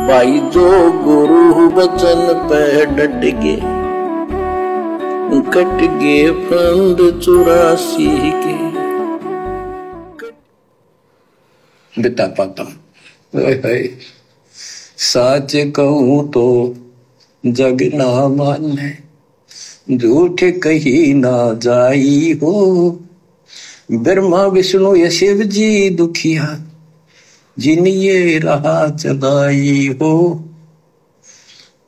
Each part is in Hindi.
भाई जो गुरु वचन पे डट गे, कट गे फंद 84 के। बिता पाता सच कहूं तो जग ना माने, झूठ कही ना जाई हो। ब्रह्मा विष्णु या शिव जी दुखिया, जिन ये राह चलाई हो,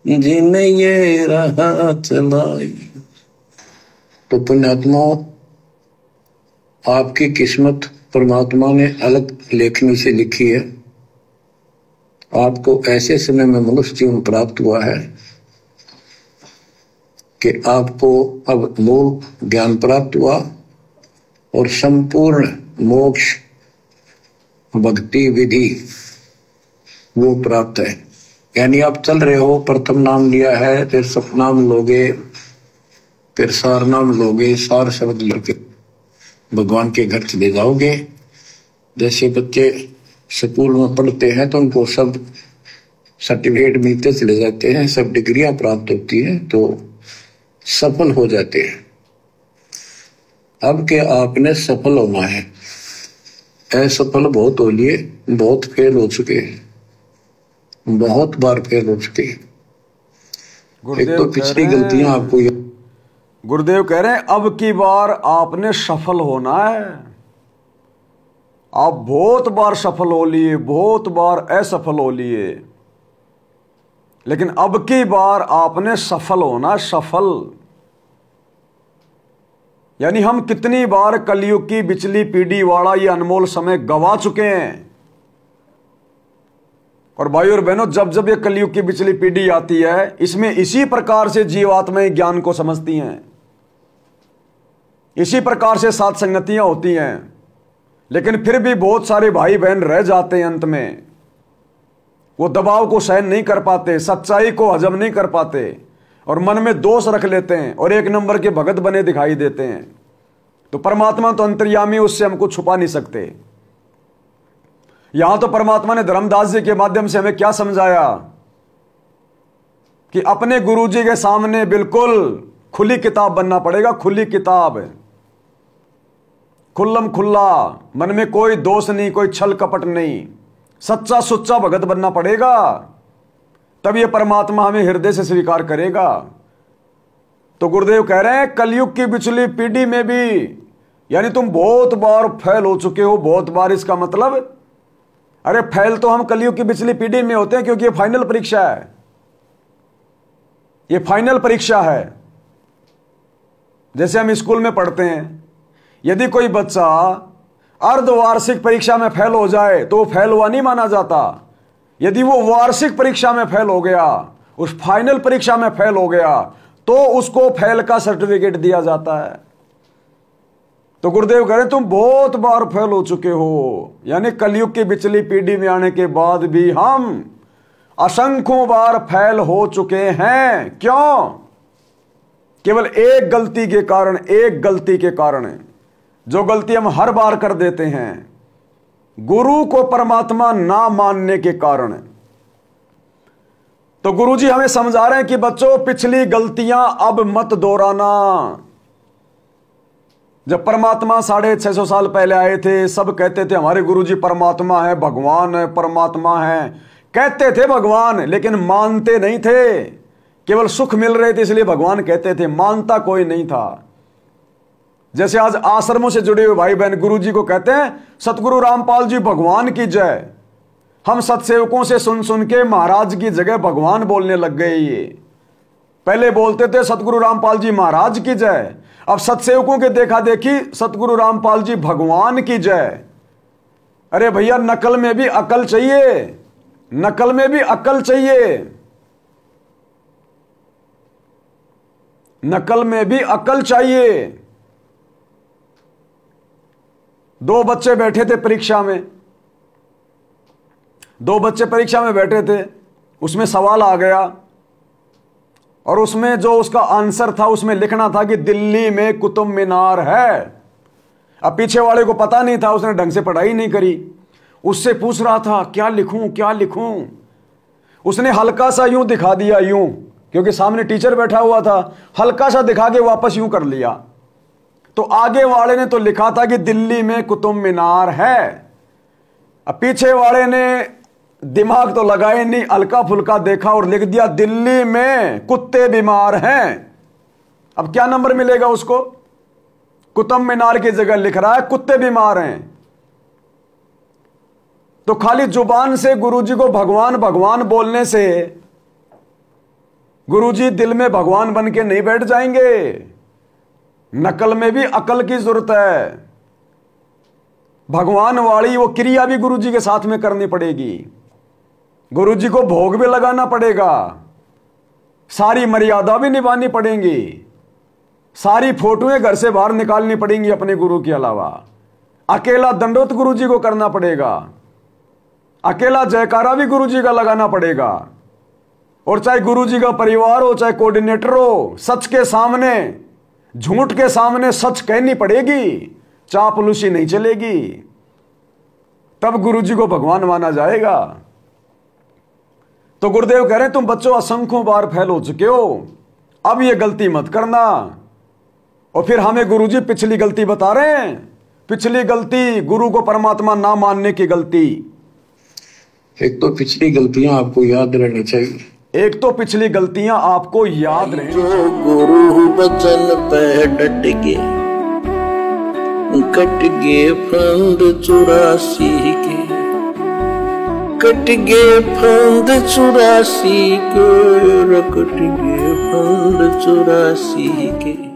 जिन ये राह चलाई। तो पुण्यात्मा, आपकी किस्मत परमात्मा ने अलग लेखनी से लिखी है। आपको ऐसे समय में मनुष्य जीवन प्राप्त हुआ है कि आपको अब मूल ज्ञान प्राप्त हुआ और संपूर्ण मोक्ष भक्ति विधि वो प्राप्त है। यानी आप चल रहे हो, प्रथम नाम लिया है, फिर सतनाम लोगे, फिर सार नाम लोगे, सार शब्द लेके भगवान के घर चले जाओगे। जैसे बच्चे स्कूल में पढ़ते हैं तो उनको सब सर्टिफिकेट मिलते चले जाते हैं, सब डिग्रियां प्राप्त होती हैं, तो सफल हो जाते हैं। अब के आपने सफल होना है। असफल बहुत हो लिए, बहुत फेल हो चुके हैं, बहुत बार फेल हो चुके हैं। एक तो पिछली गलतियां आपको, गुरुदेव कह रहे हैं अब की बार आपने सफल होना है। आप बहुत बार सफल हो लिए, बहुत बार असफल हो लिए, लेकिन अब की बार आपने सफल होना, सफल। यानी हम कितनी बार कलयुग की बिचली पीढ़ी वाला ये अनमोल समय गवा चुके हैं। और भाई और बहनों, जब जब ये कलयुग की बिचली पीढ़ी आती है, इसमें इसी प्रकार से जीवात्माएं ज्ञान को समझती हैं, इसी प्रकार से साथ संगतियां होती हैं। लेकिन फिर भी बहुत सारे भाई बहन रह जाते हैं अंत में, वो दबाव को सहन नहीं कर पाते, सच्चाई को हजम नहीं कर पाते और मन में दोष रख लेते हैं और एक नंबर के भगत बने दिखाई देते हैं। तो परमात्मा तो अंतर्यामी, उससे हमको छुपा नहीं सकते। यहां तो परमात्मा ने धर्मदास जी के माध्यम से हमें क्या समझाया कि अपने गुरुजी के सामने बिल्कुल खुली किताब बनना पड़ेगा, खुली किताब, खुल्लम खुल्ला, मन में कोई दोष नहीं, कोई छल कपट नहीं, सच्चा सुच्चा भगत बनना पड़ेगा। तब ये परमात्मा हमें हृदय से स्वीकार करेगा। तो गुरुदेव कह रहे हैं कलयुग की पिछली पीढ़ी में भी, यानी तुम बहुत बार फेल हो चुके हो। बहुत बार इसका मतलब, अरे फेल तो हम कलयुग की पिछली पीढ़ी में होते हैं, क्योंकि ये फाइनल परीक्षा है, ये फाइनल परीक्षा है। जैसे हम स्कूल में पढ़ते हैं, यदि कोई बच्चा अर्धवार्षिक परीक्षा में फेल हो जाए तो फेल हुआ नहीं माना जाता। यदि वो वार्षिक परीक्षा में फेल हो गया, उस फाइनल परीक्षा में फेल हो गया, तो उसको फेल का सर्टिफिकेट दिया जाता है। तो गुरुदेव कह रहे तुम बहुत बार फेल हो चुके हो। यानी कलयुग की बिचली पीढ़ी में आने के बाद भी हम असंख्यों बार फेल हो चुके हैं। क्यों? केवल एक गलती के कारण, एक गलती के कारण, जो गलती हम हर बार कर देते हैं, गुरु को परमात्मा ना मानने के कारण। तो गुरुजी हमें समझा रहे हैं कि बच्चों, पिछली गलतियां अब मत दोहराना। जब परमात्मा 650 साल पहले आए थे, सब कहते थे हमारे गुरुजी परमात्मा है, भगवान है, परमात्मा है, कहते थे भगवान, लेकिन मानते नहीं थे। केवल सुख मिल रहे थे इसलिए भगवान कहते थे, मानता कोई नहीं था। जैसे आज आश्रमों से जुड़े हुए भाई बहन गुरुजी को कहते हैं सतगुरु रामपाल जी भगवान की जय। हम सत्सेवकों से सुन सुन के महाराज की जगह भगवान बोलने लग गए। ये पहले बोलते थे सतगुरु रामपाल जी महाराज की जय, अब सत्सेवकों के देखा देखी सतगुरु रामपाल जी भगवान की जय। अरे भैया, नकल में भी अकल चाहिए, नकल में भी अकल चाहिए, नकल में भी अकल चाहिए। दो बच्चे बैठे थे परीक्षा में, दो बच्चे परीक्षा में बैठे थे, उसमें सवाल आ गया और उसमें जो उसका आंसर था उसमें लिखना था कि दिल्ली में कुतुब मीनार है। अब पीछे वाले को पता नहीं था, उसने ढंग से पढ़ाई नहीं करी, उससे पूछ रहा था क्या लिखूं क्या लिखूं। उसने हल्का सा यूं दिखा दिया, यूं, क्योंकि सामने टीचर बैठा हुआ था, हल्का सा दिखा के वापस यूं कर लिया। तो आगे वाले ने तो लिखा था कि दिल्ली में कुतुब मीनार है, अब पीछे वाले ने दिमाग तो लगाए नहीं, हल्का फुल्का देखा और लिख दिया दिल्ली में कुत्ते बीमार हैं। अब क्या नंबर मिलेगा उसको? कुतुब मीनार की जगह लिख रहा है कुत्ते बीमार हैं। तो खाली जुबान से गुरुजी को भगवान भगवान बोलने से गुरुजी दिल में भगवान बन के नहीं बैठ जाएंगे। नकल में भी अकल की जरूरत है। भगवान वाली वो क्रिया भी गुरुजी के साथ में करनी पड़ेगी, गुरुजी को भोग भी लगाना पड़ेगा, सारी मर्यादा भी निभानी पड़ेंगी, सारी फोटोएं घर से बाहर निकालनी पड़ेंगी अपने गुरु के अलावा, अकेला दंडोत गुरुजी को करना पड़ेगा, अकेला जयकारा भी गुरुजी का लगाना पड़ेगा। और चाहे गुरुजी का परिवार हो, चाहे कोऑर्डिनेटर हो, सच के सामने झूठ के सामने सच कहनी पड़ेगी, चापलूसी नहीं चलेगी, तब गुरुजी को भगवान माना जाएगा। तो गुरुदेव कह रहे हैं तुम बच्चों असंख्यों बार फेल हो चुके हो, अब ये गलती मत करना। और फिर हमें गुरुजी पिछली गलती बता रहे हैं, पिछली गलती गुरु को परमात्मा ना मानने की गलती। एक तो पिछली गलतियां आपको याद रहनी चाहिए, एक तो पिछली गलतियां आपको याद रहे। जो गुरु बचन पे डट के कट गे फंद 84 के, कट गे फंद 84 के, कट गे फंद 84 के।